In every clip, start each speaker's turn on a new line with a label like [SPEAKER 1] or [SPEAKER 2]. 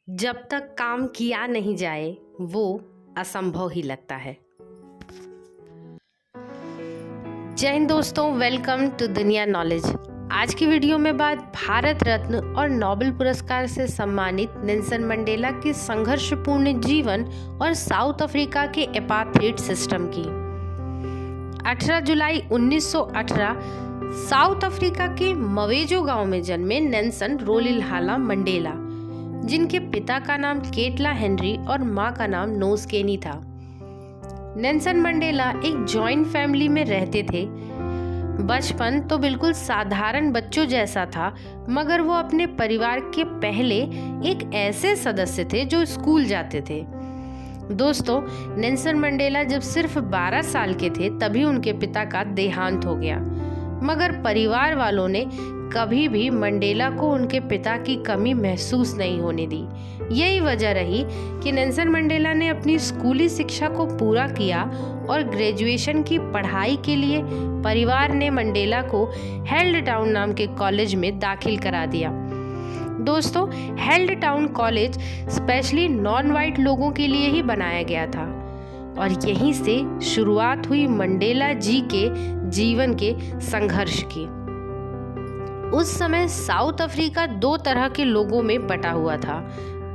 [SPEAKER 1] जब तक काम किया नहीं जाए वो असंभव ही लगता है। जय हिंद दोस्तों, वेलकम टू दुनिया नॉलेज। आज की वीडियो में बात भारत रत्न और नोबेल पुरस्कार से सम्मानित नेल्सन मंडेला के संघर्षपूर्ण जीवन और साउथ अफ्रीका के एपार्थाइड सिस्टम की। 18 जुलाई 1918 साउथ अफ्रीका के मवेजो गांव में जन्मे नेल्सन रोलिलहाला मंडेला, जिनके पिता का नाम केटला हेनरी और मां का नाम नोस्केनी था। नेल्सन मंडेला एक जॉइंट फैमिली में रहते थे। बचपन तो बिल्कुल साधारण बच्चों जैसा था, मगर वो अपने परिवार के पहले एक ऐसे सदस्य थे जो स्कूल जाते थे। दोस्तों, नेल्सन मंडेला जब सिर्फ 12 साल के थे तभी उनके पिता का देहांत हो गया, मगर परिवार वालों ने कभी भी मंडेला को उनके पिता की कमी महसूस नहीं होने दी। यही वजह रही कि नेल्सन मंडेला ने अपनी स्कूली शिक्षा को पूरा किया और ग्रेजुएशन की पढ़ाई के लिए परिवार ने मंडेला को हेल्ड टाउन नाम के कॉलेज में दाखिल करा दिया। दोस्तों, held town college specially non white लोगों के लिए ही बनाया गया था और यहीं से शुरुआत हुई मंडेला जी के जीवन के संघर्ष की। उस समय साउथ अफ्रीका दो तरह के लोगों में बटा हुआ था,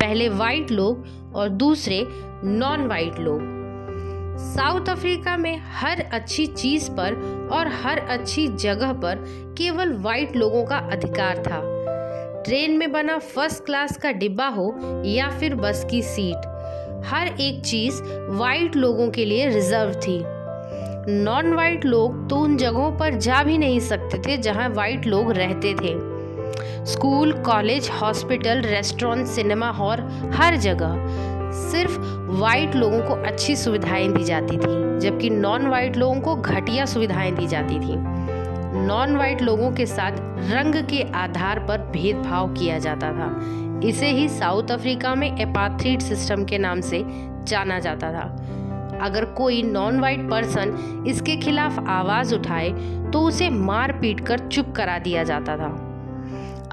[SPEAKER 1] पहले वाइट लोग और दूसरे नॉन वाइट लोग। साउथ अफ्रीका में हर अच्छी चीज पर और हर अच्छी जगह पर केवल वाइट लोगों का अधिकार था। ट्रेन में बना फर्स्ट क्लास का डिब्बा हो या फिर बस की सीट, हर एक चीज वाइट लोगों के लिए रिजर्व थी। नॉन वाइट लोग तो उन जगहों पर जा भी नहीं सकते थे जहां वाइट लोग रहते थे। School, college, hospital, restaurant, cinema hall, हर जगह सिर्फ वाइट लोगों को अच्छी सुविधाएं दी जाती थी, जबकि नॉन वाइट लोगों को घटिया सुविधाएं दी जाती थी। नॉन वाइट लोगों के साथ रंग के आधार पर भेदभाव किया जाता था। इसे ही साउथ अफ्रीका में एपार्थाइड सिस्टम के नाम से जाना जाता था। अगर कोई नॉन वाइट पर्सन इसके खिलाफ आवाज उठाए तो उसे मार पीट कर चुप करा दिया जाता था।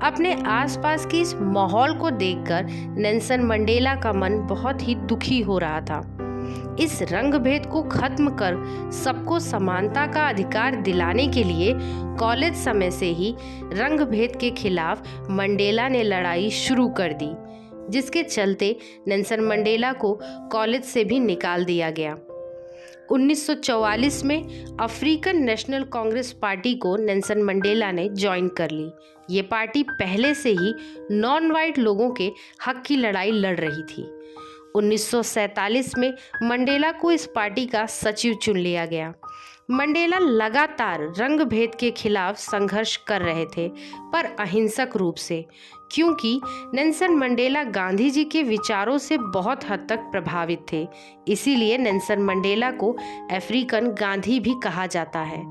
[SPEAKER 1] अपने आसपास की इस माहौल को देखकर नेल्सन मंडेला का मन बहुत ही दुखी हो रहा था। इस रंग भेद को खत्म कर सबको समानता का अधिकार दिलाने के लिए कॉलेज समय से ही रंग भेद के खिलाफ मंडेला ने लड़ाई शुरू कर दी, जिसके चलते नेल्सन मंडेला को कॉलेज से भी निकाल दिया गया। 1944 में अफ्रीकन नेशनल कांग्रेस पार्टी को नेल्सन मंडेला ने ज्वाइन कर ली। ये पार्टी पहले से ही नॉन वाइट लोगों के हक की लड़ाई लड़ रही थी। 1947 में मंडेला को इस पार्टी का सचिव चुन लिया गया। मंडेला लगातार रंग भेद के खिलाफ संघर्ष कर रहे थे, पर अहिंसक रूप से, क्योंकि नेल्सन मंडेला गांधी जी के विचारों से बहुत हद तक प्रभावित थे। इसीलिए नेल्सन मंडेला को अफ्रीकन गांधी भी कहा जाता है।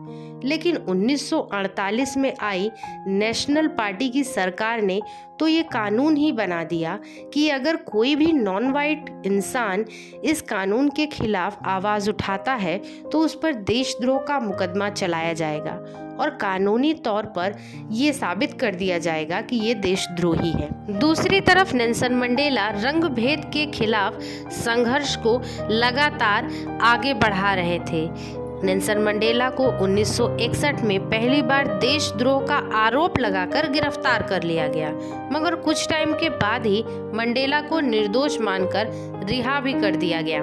[SPEAKER 1] लेकिन 1948 में आई नेशनल पार्टी की सरकार ने तो ये कानून ही बना दिया कि अगर कोई भी नॉन वाइट इंसान इस कानून के खिलाफ आवाज़ उठाता है तो उस पर देशद्रोह का मुकदमा चलाया जाएगा और कानूनी तौर पर ये साबित कर दिया जाएगा कि ये देशद्रोही है। दूसरी तरफ नेल्सन मंडेला रंग भेद के खिलाफ संघर्ष को लगातार आगे बढ़ा रहे थे। नेल्सन मंडेला को 1961 में पहली बार देशद्रोह का आरोप लगाकर गिरफ्तार कर लिया गया, मगर कुछ टाइम के बाद ही मंडेला को निर्दोष मानकर रिहा भी कर दिया गया।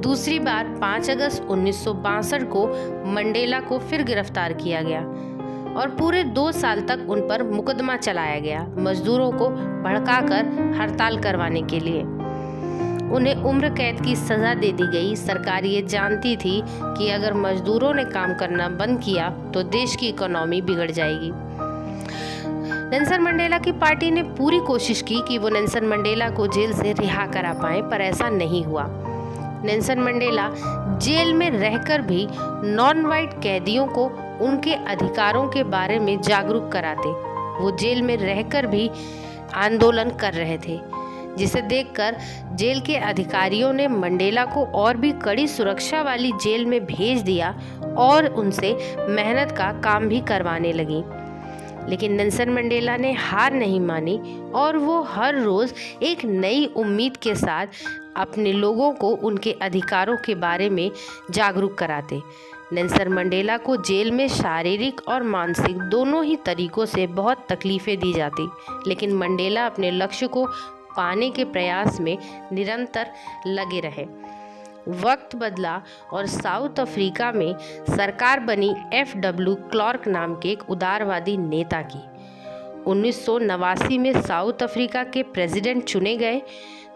[SPEAKER 1] दूसरी बार 5 अगस्त 1962 को मंडेला को फिर गिरफ्तार किया गया और पूरे 2 साल तक उन पर मुकदमा चलाया गया, मजदूरों को भड़काकर हड़ताल करवाने के लिए। उन्हें उम्र कैद की सजा दे दी गई। सरकार ये जानती थी कि अगर मजदूरों ने काम करना बंद किया तो देश की इकोनॉमी बिगड़ जाएगी। नेल्सन मंडेला की पार्टी ने पूरी कोशिश की कि वो नेल्सन मंडेला को जेल से रिहा करा पाए, पर ऐसा नहीं हुआ। नेल्सन मंडेला जेल में रहकर भी नॉन वाइट कैदियों को उनके अधिकारों के बारे में जागरूक कराते। वो जेल में रहकर भी आंदोलन कर रहे थे, जिसे देखकर जेल के अधिकारियों ने मंडेला को और भी कड़ी सुरक्षा वाली जेल में भेज दिया और उनसे मेहनत का काम भी करवाने लगी। लेकिन नेल्सन मंडेला ने हार नहीं मानी और वो हर रोज़ एक नई उम्मीद के साथ अपने लोगों को उनके अधिकारों के बारे में जागरूक कराते। नेल्सन मंडेला को जेल में शारीरिक और मानसिक दोनों ही तरीकों से बहुत तकलीफ़ें दी जाती, लेकिन मंडेला अपने लक्ष्य को पाने के प्रयास में निरंतर लगे रहे। वक्त बदला और साउथ अफ्रीका में सरकार बनी FW क्लार्क नाम के एक उदारवादी नेता की। 1989 में साउथ अफ्रीका के प्रेसिडेंट चुने गए,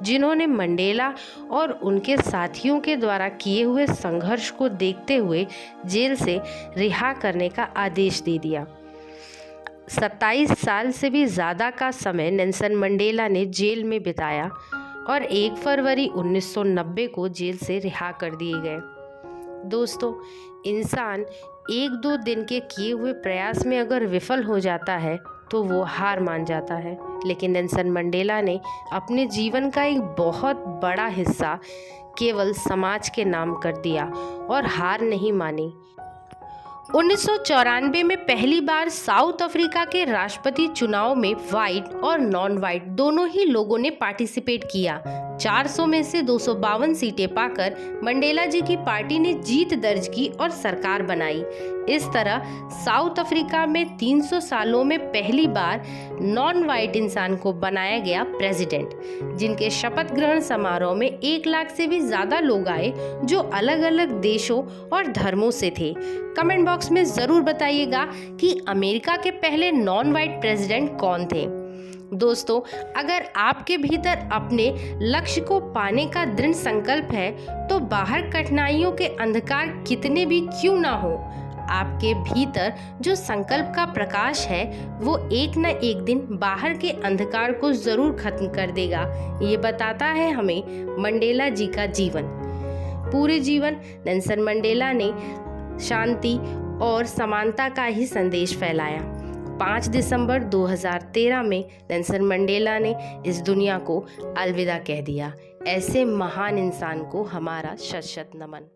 [SPEAKER 1] जिन्होंने मंडेला और उनके साथियों के द्वारा किए हुए संघर्ष को देखते हुए जेल से रिहा करने का आदेश दे दिया। 27 साल से भी ज़्यादा का समय नेल्सन मंडेला ने जेल में बिताया और 1 फरवरी 1990 को जेल से रिहा कर दिए गए। दोस्तों, इंसान 1-2 दिन के किए हुए प्रयास में अगर विफल हो जाता है तो वो हार मान जाता है, लेकिन नेल्सन मंडेला ने अपने जीवन का एक बहुत बड़ा हिस्सा केवल समाज के नाम कर दिया और हार नहीं मानी। 1994 में पहली बार साउथ अफ्रीका के राष्ट्रपति चुनाव में वाइट और नॉन वाइट दोनों ही लोगों ने पार्टिसिपेट किया। 400 में से 252 सीटें पाकर मंडेला जी की पार्टी ने जीत दर्ज की और सरकार बनाई। इस तरह साउथ अफ्रीका में 300 सालों में पहली बार नॉन वाइट इंसान को बनाया गया प्रेसिडेंट, जिनके शपथ ग्रहण समारोह में 1 लाख से भी ज्यादा लोग आए, जो अलग अलग देशों और धर्मों से थे। कमेंट बॉक्स में जरूर बताइएगा कि अमेरिका के पहले नॉन वाइट प्रेसिडेंट कौन थे। दोस्तों, अगर आपके भीतर अपने लक्ष्य को पाने का दृढ़ संकल्प है तो बाहर कठिनाइयों के अंधकार कितने भी क्यों ना हो, आपके भीतर जो संकल्प का प्रकाश है वो एक न एक दिन बाहर के अंधकार को जरूर खत्म कर देगा। ये बताता है हमें मंडेला जी का जीवन। पूरे जीवन नेल्सन मंडेला ने शांति और समानता का ही संदेश फैलाया। 5 दिसंबर 2013 में नेल्सन मंडेला ने इस दुनिया को अलविदा कह दिया। ऐसे महान इंसान को हमारा शत शत नमन।